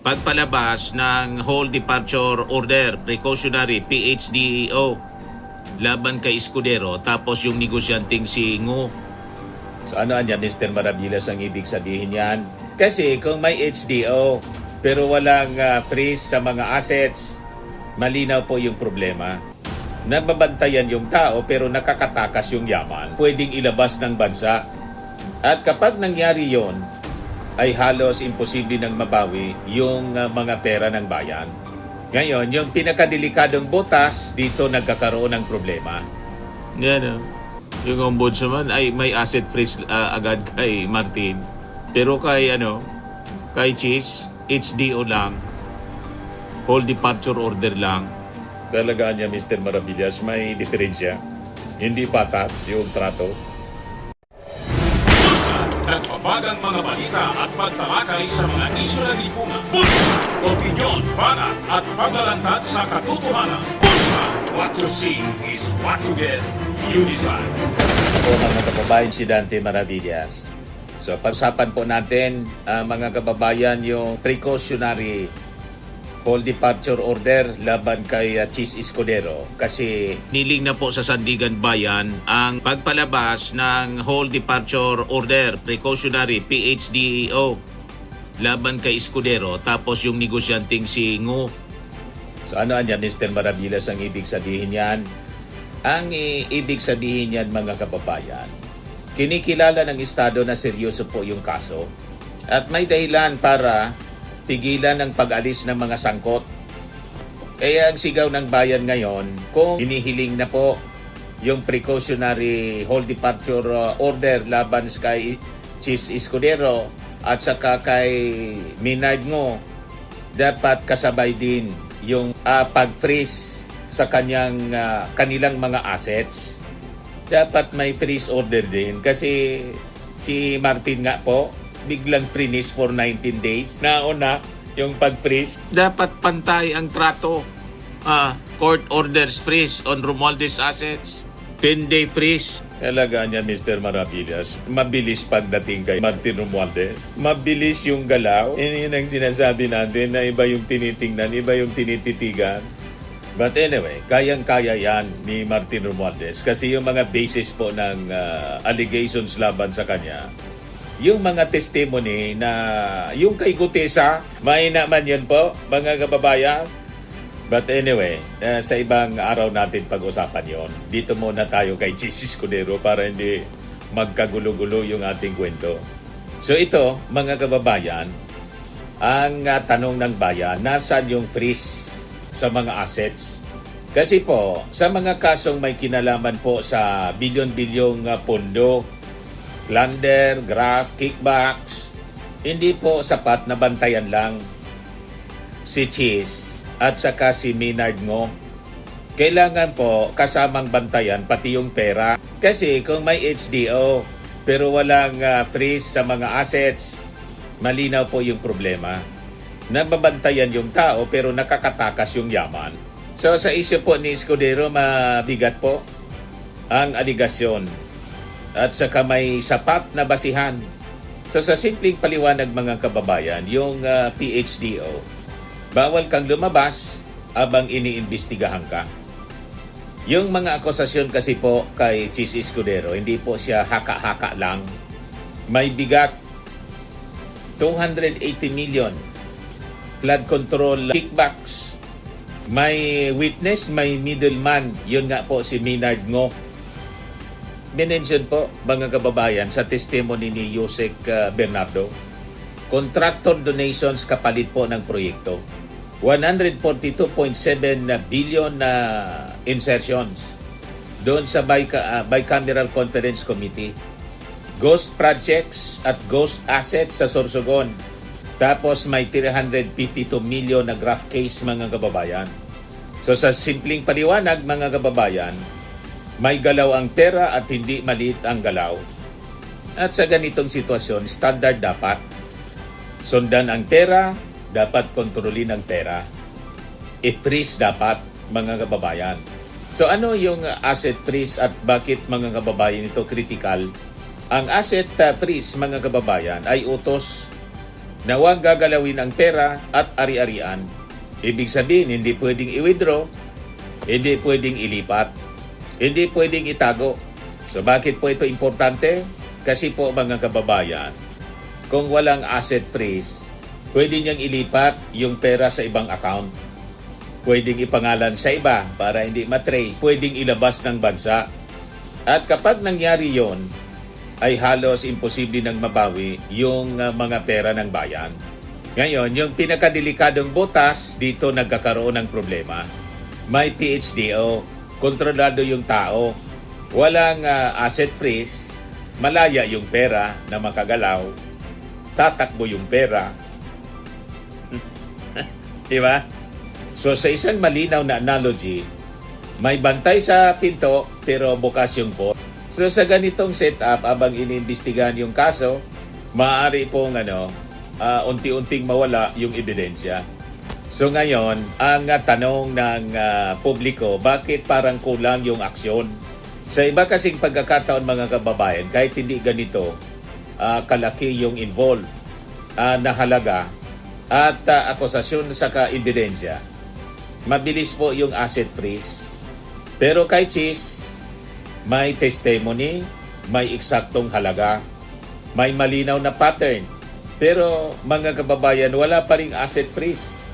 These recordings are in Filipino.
Pagpalabas ng Whole Departure Order, Precautionary, PHDEO, laban kay Escudero, tapos yung negosyanteng si Ngo. So ano niya, Mr. Maravillas, ang ibig sabihin yan? Kasi kung may HDO, pero walang freeze sa mga assets, malinaw po yung problema. Nababantayan yung tao pero nakakatakas yung yaman. Pwedeng ilabas ng bansa. At kapag nangyari yon, ay halos imposible nang mabawi yung mga pera ng bayan. Ngayon, yung pinakadelikadong butas, dito nagkakaroon ng problema. Yan, yung ombudsman ay may asset freeze agad kay Martin. Pero kay Cheese, HDO lang. Whole Departure Order lang. Talagaan niya, Mr. Maravillas, may diferensya. Hindi patas yung trato. Nagbabagang mga balita at pagtalakay sa mga isyu ng lipunan. Bulsa, opinyon, banat at paglalantad sa katotohanan. Bulsa, what you see is what you get. You decide. Po mga kababayan, si Dante Maravillas. So pag-usapan po natin, mga kababayan, yung precautionary Whole Departure Order laban kay Cheese Escudero, kasi niling na po sa Sandigan Bayan ang pagpalabas ng Whole Departure Order, Precautionary, PHDEO, laban kay Escudero, tapos yung negosyanteng si Ngo. So ano niya, Mr. Maravillas, ang ibig sabihin yan? Ang ibig sabihin yan, mga kababayan, kinikilala ng Estado na seryoso po yung kaso at may dahilan para tigilan ng pag-alis ng mga sangkot. Kaya ang sigaw ng bayan ngayon, kung hinihiling na po yung precautionary Whole Departure Order laban kay Cheese Escudero at saka kay Maynard Ngo, dapat kasabay din yung pag-freeze sa kanilang mga assets. Dapat may freeze order din kasi si Martin nga po biglang freeze for 19 days. Nauna yung pag-freeze. Dapat pantay ang trato. Court orders freeze on Romualdez assets. 10-day freeze. Talaga niya, Mr. Maravillas. Mabilis pagdating kay Martin Romualdez. Mabilis yung galaw. Yun ang sinasabi natin na iba yung tinitingnan, iba yung tinititigan. But anyway, kayang-kaya yan ni Martin Romualdez kasi yung mga basis po ng allegations laban sa kanya, yung mga testimony na yung kay Gutesa, mahina man yun po, mga kababayan. But anyway, sa ibang araw natin pag-usapan yon. Dito muna tayo kay Cheese Escudero para hindi magkagulo-gulo yung ating kwento. So ito, mga kababayan, ang tanong ng bayan, nasaan yung freeze sa mga assets? Kasi po, sa mga kasong may kinalaman po sa bilyon-bilyong pondo, plunder, graft, kickbacks, hindi po sapat na bantayan lang si Cheese at saka si Maynard Ngo. Kailangan po kasamang bantayan pati yung pera. Kasi kung may HDO pero walang freeze sa mga assets, malinaw po yung problema. Nababantayan yung tao pero nakakatakas yung yaman. So sa isyu po ni Escudero, mabigat po ang aligasyon at saka may sapat na basihan. So sa simpleng paliwanag, mga kababayan, yung PHDO, bawal kang lumabas abang iniimbestigahan ka. Yung mga akusasyon kasi po kay Cheese Escudero, hindi po siya haka-haka lang. May bigat, 280 million, flood control, kickbacks, may witness, may middleman, yun nga po si Maynard Ngo. Minention po, mga kababayan, sa testimony ni Yusek Bernardo, contractor donations kapalit po ng proyekto. 142.7 billion na insertions doon sa Bicameral Conference Committee. Ghost projects at ghost assets sa Sorsogon. Tapos may 352 million na graft case, mga kababayan. So sa simpleng paliwanag, mga kababayan, may galaw ang pera at hindi maliit ang galaw. At sa ganitong sitwasyon, standard dapat. Sundan ang pera, dapat kontrolin ang pera. I-freeze dapat, mga kababayan. So ano yung asset freeze at bakit, mga kababayan, ito critical? Ang asset freeze, mga kababayan, ay utos na huwag gagalawin ang pera at ari-arian. Ibig sabihin, hindi pwedeng i-withdraw, hindi pwedeng ilipat, hindi pwedeng itago. So bakit po ito importante? Kasi po mga kababayan, kung walang asset freeze, pwede niyang ilipat yung pera sa ibang account. Pwedeng ipangalan sa iba para hindi matrace. Pwedeng ilabas ng bansa. At kapag nangyari yon, ay halos imposible nang mabawi yung mga pera ng bayan. Ngayon, yung pinakadelikadong butas, dito nagkakaroon ng problema. May PHDO, kontrolado yung tao, walang asset freeze, malaya yung pera na makagalaw, tatakbo yung pera. Diba? So sa isang malinaw na analogy, may bantay sa pinto pero bukas yung port. So sa ganitong setup, abang iniimbestigahan yung kaso, maaari pong unti-unting mawala yung ebidensya. So ngayon, ang tanong ng publiko, bakit parang kulang yung aksyon? Sa iba kasing pagkakataon mga kababayan, kahit hindi ganito kalaki yung involved na halaga at akusasyon sa ka-ebidensya, mabilis po yung asset freeze. Pero kay Cheese, may testimony, may eksaktong halaga, may malinaw na pattern. Pero mga kababayan, wala pa ring asset freeze.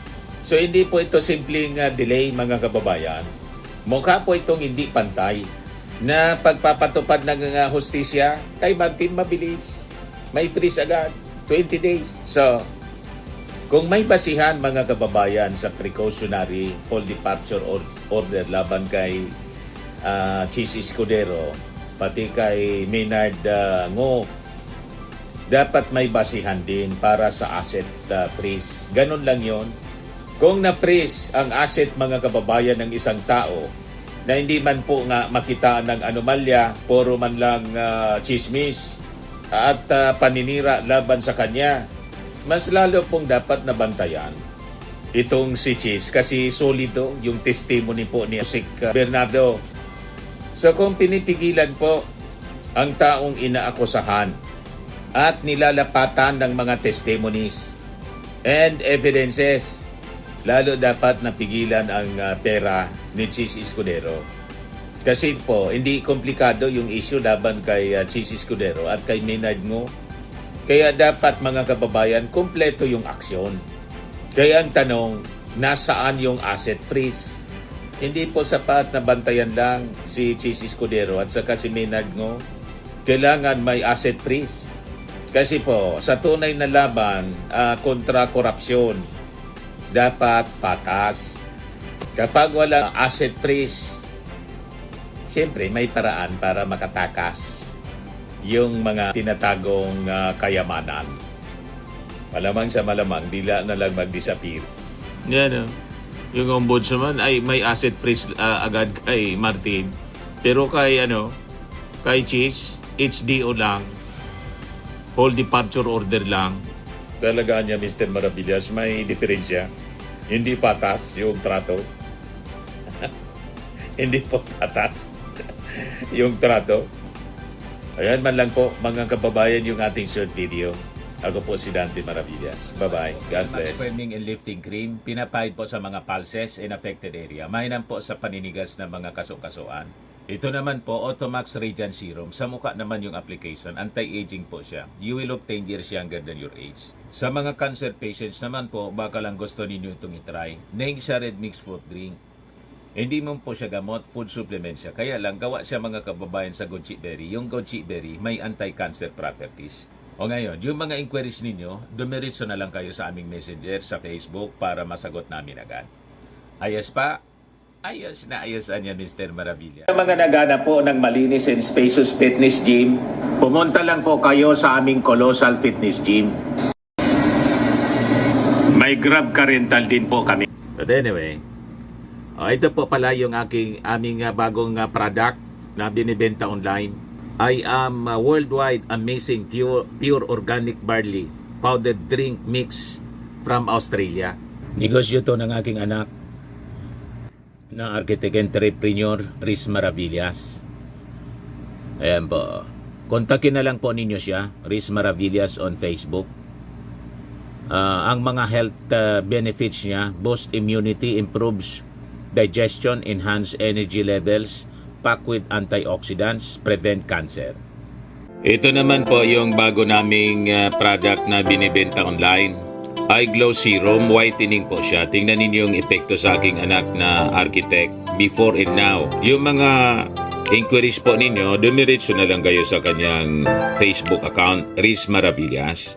So hindi po ito simpleng delay mga kababayan. Mukha po itong hindi pantay na pagpapatupad ng hustisya kay Martin mabilis. May freeze agad, 20 days. So, kung may basihan mga kababayan sa precautionary full departure order laban kay Cheese Escudero, pati kay Maynard Ngo, dapat may basihan din para sa asset freeze. Ganun lang yon. Kung na-freeze ang asset mga kababayan ng isang tao na hindi man po nga makitaan ng anomalya, puro man lang chismis at paninira laban sa kanya, mas lalo pong dapat nabantayan itong si Cheese kasi solido yung testimony po ni Jose Bernardo. So kung pinipigilan po ang taong inaakusahan at nilalapatan ng mga testimonies and evidences, lalo dapat napigilan ang pera ni Cheese Escudero. Kasi po, hindi komplikado yung issue laban kay Cheese Escudero at kay Maynard Ngo. Kaya dapat mga kababayan, kumpleto yung aksyon. Kaya ang tanong, nasaan yung asset freeze? Hindi po sapat na bantayan lang si Cheese Escudero at saka si Maynard Ngo. Kailangan may asset freeze. Kasi po, sa tunay na laban kontra korupsyon, dapat patas. Kapag wala asset freeze, siyempre may paraan para makatakas yung mga tinatagong kayamanan. Malamang sa malamang, dila na lang mag-disappear. Yan, yung ombudsman ay may asset freeze agad kay Martin. Pero kay Cheese, HDO lang. Whole departure order lang. Talaga niya, Mr. Maravillas, may diferensya. Hindi patas yung trato. Hindi po patas yung trato. Ayan man lang po mga kababayan yung ating short video. Ako po si Dante Maravillas. Bye-bye. God bless. Swimming and lifting cream, pinapahid po sa mga pulses in affected area. Mainam po sa paninigas ng mga kaso-kasuan. Ito naman po, Automax Radiant Serum. Sa mukha naman yung application. Anti-aging po siya. You will look 10 years younger than your age. Sa mga cancer patients naman po, baka lang gusto ninyo itong itry. Neng siya red mixed fruit drink. Hindi mo po siya gamot, food supplement siya. Kaya lang, gawa siya mga kababayan sa goji berry. Yung goji berry may anti-cancer properties. O ngayon, yung mga inquiries ninyo, dumiritso na lang kayo sa aming messenger sa Facebook para masagot namin agad. Ayos pa? Ayos na ayos niya, Mr. Maravilla. Sa mga nagana po ng malinis and spacious fitness gym, pumunta lang po kayo sa aming Colossal Fitness Gym. May Grab car rental din po kami. But anyway, ito po pala yung aming bagong product na binibenta online. I am worldwide amazing pure organic barley powdered drink mix from Australia. Negosyo to ng aking anak na architect entrepreneur Riz Maravillas. Ayan po. Kontakin na lang po ninyo siya, Riz Maravillas on Facebook. Ang mga health benefits niya: boost immunity, improves digestion, enhance energy levels, packed with antioxidants, prevent cancer. Ito naman po yung bago naming product na binibenta online. Eye Glow Serum, whitening po siya. Tingnan ninyo yung epekto sa aking anak na architect before and now. Yung mga inquiries po ninyo, dumiretso na lang kayo sa kanyang Facebook account, Riz Maravillas.